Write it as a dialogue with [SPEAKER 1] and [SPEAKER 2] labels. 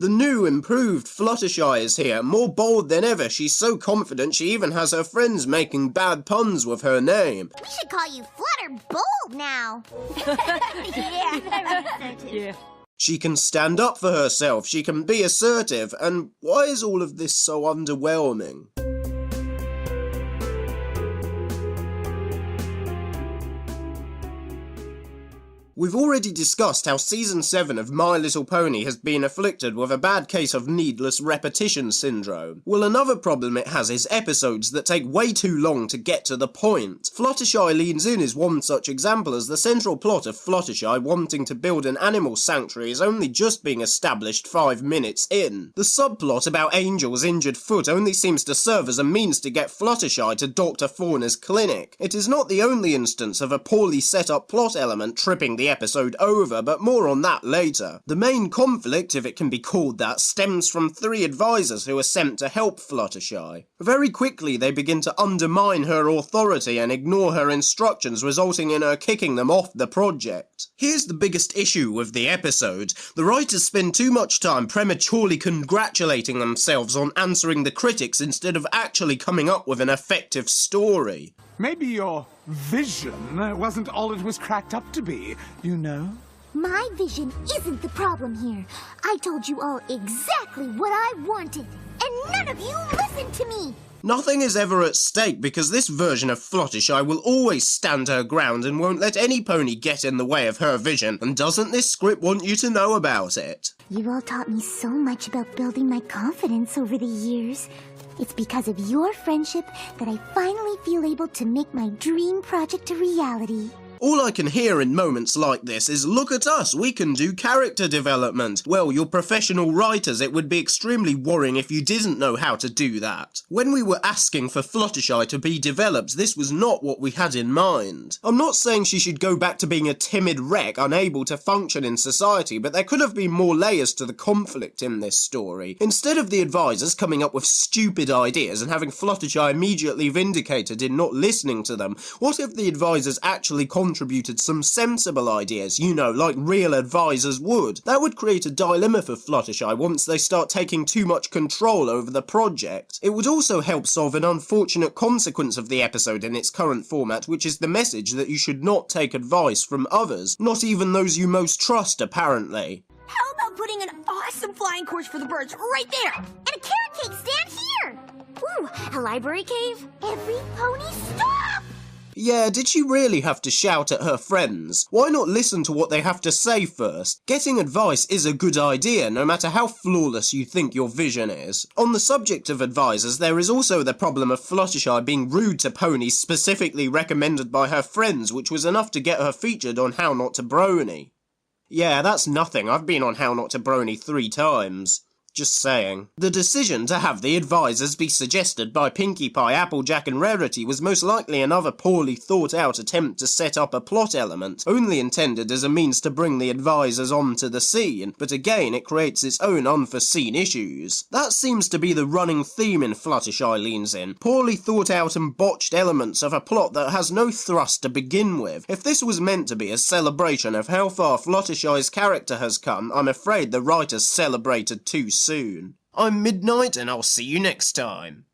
[SPEAKER 1] The new, improved Fluttershy is here, more bold than ever. She's so confident she even has her friends making bad puns with her name.
[SPEAKER 2] We should call you Flutterbold now.
[SPEAKER 3] Yeah.
[SPEAKER 1] She can stand up for herself, she can be assertive, and why is all of this so underwhelming? We've already discussed how Season 7 of My Little Pony has been afflicted with a bad case of needless repetition syndrome. Well, another problem it has is episodes that take way too long to get to the point. Fluttershy Leans In is one such example, as the central plot of Fluttershy wanting to build an animal sanctuary is only just being established 5 minutes in. The subplot about Angel's injured foot only seems to serve as a means to get Fluttershy to Dr. Fauna's clinic. It is not the only instance of a poorly set up plot element tripping the episode over, but more on that later. The main conflict, if it can be called that, stems from 3 advisors who are sent to help Fluttershy. Very quickly they begin to undermine her authority and ignore her instructions, resulting in her kicking them off the project. Here's the biggest issue with the episode. The writers spend too much time prematurely congratulating themselves on answering the critics instead of actually coming up with an effective story.
[SPEAKER 4] Maybe your vision wasn't all it was cracked up to be, you know?
[SPEAKER 2] My vision isn't the problem here. I told you all exactly what I wanted, and none of you listened to me.
[SPEAKER 1] Nothing is ever at stake because this version of Fluttershy will always stand her ground and won't let any pony get in the way of her vision, and doesn't this script want you to know about it?
[SPEAKER 2] You all taught me so much about building my confidence over the years. It's because of your friendship that I finally feel able to make my dream project a reality.
[SPEAKER 1] All I can hear in moments like this is, look at us, we can do character development. Well, you're professional writers, it would be extremely worrying if you didn't know how to do that. When we were asking for Fluttershy to be developed, this was not what we had in mind. I'm not saying she should go back to being a timid wreck, unable to function in society, but there could have been more layers to the conflict in this story. Instead of the advisors coming up with stupid ideas and having Fluttershy immediately vindicated in not listening to them, what if the advisors actually contributed some sensible ideas, you know, like real advisors would? That would create a dilemma for Fluttershy once they start taking too much control over the project. It would also help solve an unfortunate consequence of the episode in its current format, which is the message that you should not take advice from others, not even those you most trust, apparently.
[SPEAKER 3] How about putting an awesome flying course for the birds right there?
[SPEAKER 2] And a carrot cake stand here! Ooh, a library cave? Every pony stop!
[SPEAKER 1] Yeah, did she really have to shout at her friends? Why not listen to what they have to say first? Getting advice is a good idea, no matter how flawless you think your vision is. On the subject of advisors, there is also the problem of Fluttershy being rude to ponies specifically recommended by her friends, which was enough to get her featured on How Not to Brony. Yeah, that's nothing. I've been on How Not to Brony 3 times. Just saying. The decision to have the advisors be suggested by Pinkie Pie, Applejack and Rarity was most likely another poorly thought out attempt to set up a plot element, only intended as a means to bring the advisors onto the scene, but again it creates its own unforeseen issues. That seems to be the running theme in Fluttershy Leans In, poorly thought out and botched elements of a plot that has no thrust to begin with. If this was meant to be a celebration of how far Fluttershy's character has come, I'm afraid the writers celebrated too soon. I'm Midnight and I'll see you next time.